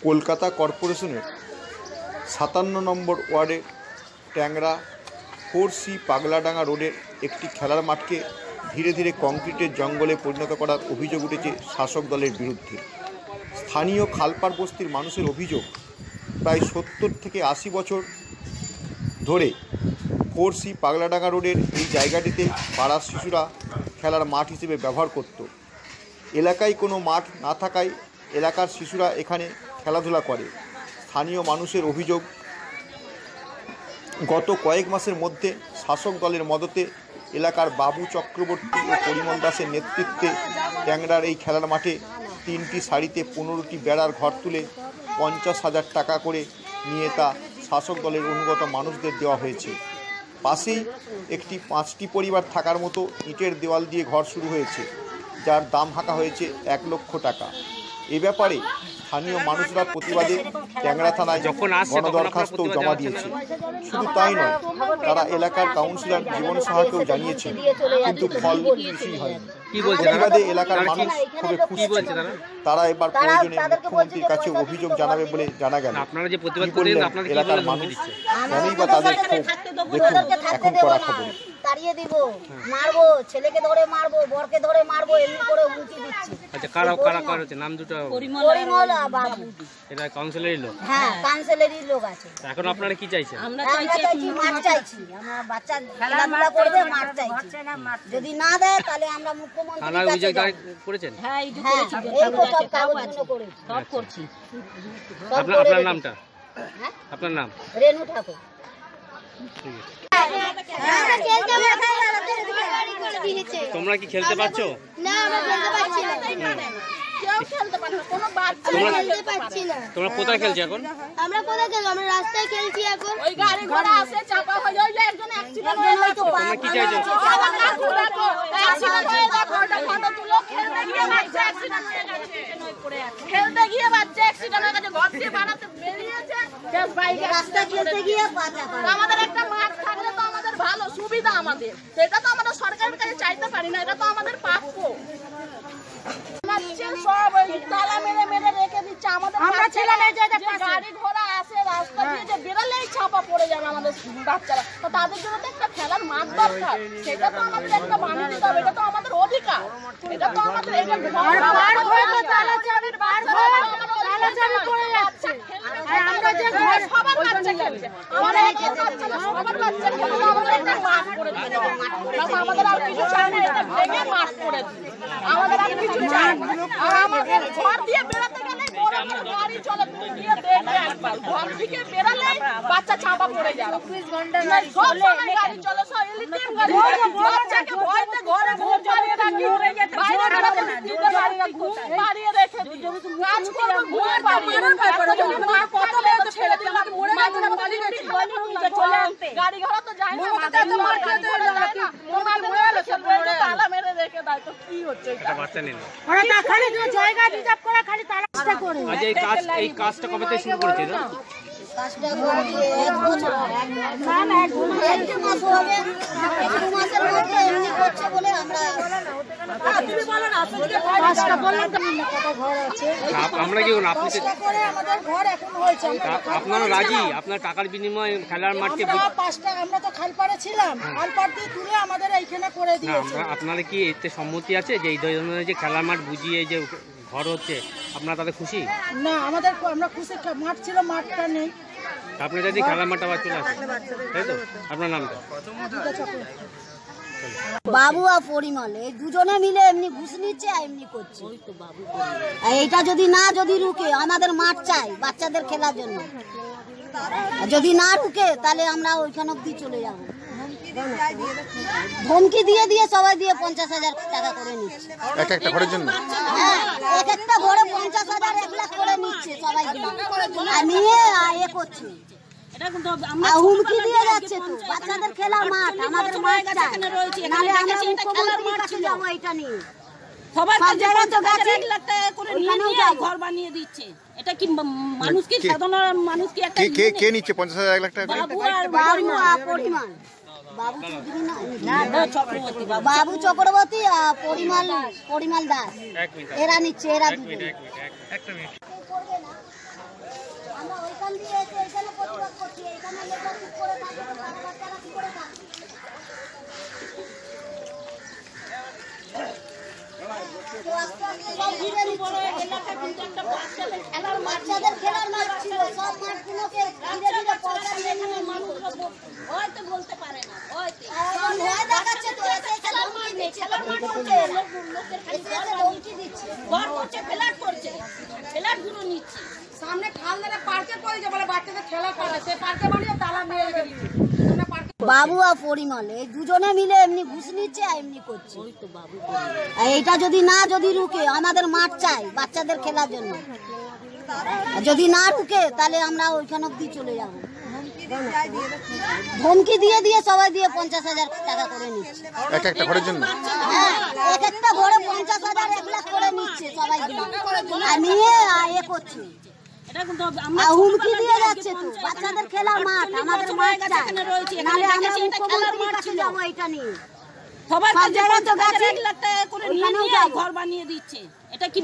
কলকাতা কর্পোরেশনের ৫৭ নম্বর ওয়ার্ডের ট্যাংরা 4C পাগলাডাঙ্গা রোডের একটি খেলার মাঠকে ধীরে ধীরে কংক্রিটের জঙ্গলে পরিণত করার অভিযোগ উঠেছে শাসক দলের বিরুদ্ধে। স্থানীয় খালপাড় বস্তির মানুষের অভিযোগ, প্রায় ৭০ থেকে ৮০ বছর ধরে 4C পাগলাডাঙ্গা রোডের এই জায়গাটিতে পাড়ার শিশুরা খেলার মাঠ হিসেবে ব্যবহার করত। এলাকায় কোনো মাঠ না থাকায় এলাকার শিশুরা এখানে খেলাধুলা করে। স্থানীয় মানুষের অভিযোগ, গত কয়েক মাসের মধ্যে শাসক দলের মদতে এলাকার বাবু চক্রবর্তী ও পরিমল দাসের নেতৃত্বে ট্যাংরার এই খেলার মাঠে 3টি সারিতে 15টি বেড়ার ঘর তুলে 50,000 টাকা করে নিয়ে তা শাসক দলের অনুগত মানুষদের দেওয়া হয়েছে। পাশেই একটি 5টি পরিবার থাকার মতো ইটের দেওয়াল দিয়ে ঘর শুরু হয়েছে, যার দাম হাঁকা হয়েছে 1 লক্ষ টাকা। এ ব্যাপারে স্থানীয় মানুষরা প্রতিবাদে ট্যাংরা থানায় গণদরখাস্ত জমা দিয়েছে। শুধু তাই নয়, তারা এলাকার কাউন্সিলর জীবন সাহাকেও জানিয়েছেন, কিন্তু ফল কিছুই হয়নি। প্রতিবাদে এলাকার মানুষ খুবই খুশি। তারা এবার প্রয়োজনে মুখ্যমন্ত্রীর কাছে অভিযোগ জানাবে বলে জানা গেল। এলাকার মানুষ জানেই বা তাদের ক্ষোভ, দেখুন এখন করা খবর। তাড়িয়ে দিব, মারবো, ছেলেকে ধরে মারবো, বরকে ধরে মারবো, এমনি করে হুমকি দিচ্ছে। আচ্ছা, কারা কারা কারা হচ্ছে নাম দুটো? পরিমল আর বাবু। এটা কাউন্সিলরের লোক? হ্যাঁ, কাউন্সিলরের লোক আছে। এখন আপনারা কি চাইছেন? আমরা চাইছি মাঠ চাইছি, আমরা বাচ্চা খেলাধুলা করবে, মাঠ চাইছি। যদি না দেয় তাহলে আমরা মুখ্যমন্ত্রীর থানায় কাছে অভিযোগ যাব। করেছেন? হ্যাঁ, এই তো সব কাগজপত্র করেছি, সব করছি। আপনার নামটা? হ্যাঁ, আপনার নাম? রেনু ঠাকুর। ঠিক আছে। তোমরা কি খেলতে পারছো? না, আমরা খেলতে পারছি না। কেউ খেলতে পারে না, কোনো বাচ্চা খেলতে পারছি না। তোমরা কোথায় খেলছো এখন? আমরা কোথায় খেলবো? আমরা রাস্তায় খেলছি এখন। ওই গাড়ি ঘোড়া আছে, চাপা হয়ে ওই একজন অ্যাক্সিডেন্ট হয়তো। তোমরা কি চাইছো? অ্যাক্সিডেন্ট হয়ে গেছে, ফটো তুলো। খেলতে গিয়ে বাচ্চা অ্যাক্সিডেন্ট হয়ে গেছে, খেলতে গিয়ে বাচ্চা অ্যাক্সিডেন্ট হয়ে গেছে, ঘর থেকে বাড়াতে বেরিয়েছে, জাস্ট বাইকে রাস্তা খেলতে গিয়ে বাচ্চা। আমাদের একটা মাঠ থাকলে তো আমাদের ভালো সুবিধা, আমাদের সেটা তো আমরা সরকারের কাছে চাইতে পারি না, এটা তো আমাদের প্রাপ্য। সব তালা মেরে মেরে রেখে দিচ্ছে আমাদের। আমরা ছেলে মেয়ে গাড়ি ঘোড়া আসে রাস্তা দিয়ে, যে বেরোলেই ছাপা পড়ে যাবে আমাদের বাচ্চারা। তো তাদের জন্য তো একটা খেলার মাঠ দরকার, সেটা তো আমাদের একটা বানিয়ে দিতে হবে। এটা তো আমাদের অধিকার, এটা তো আমাদের সবার বাচ্চা খেলছে, আমাদের বাচ্চা খেলছে, আমাদের একটা মাঠ করে দিতে হবে। আমাদের আর কিছু চাই না, এটা ভেঙে মাঠ করে দিতে, আমাদের আর কিছু চাই না। আর আমাদের ঘর দিয়ে বেরোতে গেলে বড় বড় গাড়ি চলে, তুমি গিয়ে দেখবে একবার, ঘর থেকে বেরোলে বাচ্চা ছাপা পড়ে যায়। 24 ঘন্টা সব সময় গাড়ি চলে, সব ইলেকট্রিক গাড়ি। বাচ্চাকে ভয়তে ঘরে ঘুম পাড়িয়ে রাখি, বাইরে বেরোতে দিতে পারি না, ঘুম পাড়িয়ে রেখে দিই, কাজ করবো ঘুম পাড়িয়ে। কত মেয়ে তো ছেড়ে দিলাম, মরে গেছে না, পালিয়ে গেছে, গাড়ি ঘোড়া তো যায় না, মার খেতে যায় না, তোমার মরে গেছে, তালা মেরে রেখে দেয়। তো কি হচ্ছে এটা? বাচ্চা নিল ওরা না খালি জায়গা রিজার্ভ করে, খালি তালাটা করে। আজ এই কাজটা কবে থেকে শুরু করেছে? কাজটা করে 1 বছর, না না 1 মাস হবে, 1 মাসের মধ্যে এমনি করছে বলে আমরা। তুমি বলো না, কাজটা বললাম তো, কত ঘর আছে। আমরা কি আপনি করে আমাদের ঘর এখন হয়েছে। আপনারা রাজি? আপনার টাকার বিনিময়ে খেলার মাঠকে 5টা, আমরা তো খালপাড়ে ছিলাম, খালপাড় দিয়ে তুলে আমাদের এইখানে করে দিয়েছে। আপনারা কি এতে সম্মতি আছে যে এই ধরনের যে খেলার মাঠ বুঝিয়ে যে ঘর হচ্ছে, আপনারা তাদের খুশি? না, আমরা খুশি, মাঠ ছিল, মাঠটা নেই। আপনি যদি খেলার মাঠটা আবার চলে আসেন, তাই তো? আপনার নামটা? বাবু আর পরিমল, এই দুজনে মিলে এমনি ঘুষ নিচ্ছে আর এমনি করছে। এইটা যদি রুকে, আমাদের মাঠ চাই বাচ্চাদের খেলার জন্য। যদি না রুকে তাহলে আমরা ওইখানে অব্দি চলে যাবো। ধমকি দিয়ে দিয়ে সবাই দিয়ে 50,000 টাকা করে নিচ্ছে এক একটা ঘরের জন্য। হ্যাঁ, এক একটা ঘরে 50,000, 1 লাখ করে নিচ্ছে সবাই, আর নিয়ে এ করছে, হুমকি দিয়ে যাচ্ছে। তো বাচ্চাদের খেলার মাঠ, আমাদের মাঠ চাই, নাহলে আমরা মুখ্যমন্ত্রীর কাছে যাবো এটা নিয়ে। সবার জায়গায় তো গাছে 1 লাখ টাকা করে নিয়ে ঘর বানিয়ে দিচ্ছে। এটা কি মানুষ, কি সাধারণ মানুষ কি একটা কে নিচ্ছে 50,000, 1 লাখ টাকা? পরিমাণ বাবু চক্রবর্তী আর পরিমল দাস, এরা নিচ্ছে, এরা দুজন। বাচ্চাদের খেলার মাঠ ছিল, সব মাঠগুলোকে ধীরে ধীরে পয়সা দিয়ে নিয়ে মানুষরা হয়তো বলতে পারে না, হয়তো ভয় দেখাচ্ছে তো, এসে খেলার মাঠ নেই, খেলার মাঠ করছে, লোকের ধমকি দিচ্ছে, ঘর করছে, ফ্ল্যাট করছে, ফ্ল্যাটগুলো নিচ্ছে। সামনে খালদারে পার্কে পড়েছে বলে বাচ্চাদের খেলা করে, সে পার্কে বানিয়ে তালা মেরে গেছে। বাবু আর পরিমল এই দুজনে মিলে এমনি ঘুষ নিচ্ছে আর এমনি করছে। আর এইটা যদি রুকে, আমাদের মাঠ চাই বাচ্চাদের খেলার জন্য, যদি না রুকে তাহলে আমরা ওইখান অব্দি চলে যাব। ধমকি দিয়ে দিয়ে সবাই দিয়ে 50,000 টাকা করে নিচ্ছে এক একটা ঘরের জন্য। হ্যাঁ, এক একটা ঘরে 50,000 1 লাখ করে নিচ্ছে সবাই আর নিয়ে এ করছে, আর হুমকি দিয়ে যাচ্ছে তো। বাচ্চাদের খেলার মাঠ, আমাদের মাঠ চাই, নাহলে আমরা মুখ্যমন্ত্রীর কাছে যাবো এটা নিয়ে। সবার সব জায়গায় তো গেছে, 1 লাখ টাকা করে নিয়ে ঘর বানিয়ে দিচ্ছে। এটা কি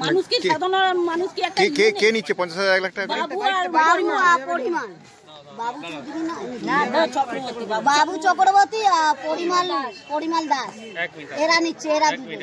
মানুষ কি সাধারণ মানুষ কি একটা কে নিচ্ছে 50,000 1 লাখ টাকা? বাবু আর পরিমল, বাবু চৌধুরী না, চক্রবর্তী বাবু চক্রবর্তী আর পরিমল দাস, এরা নিচ্ছে, এরা দুজন।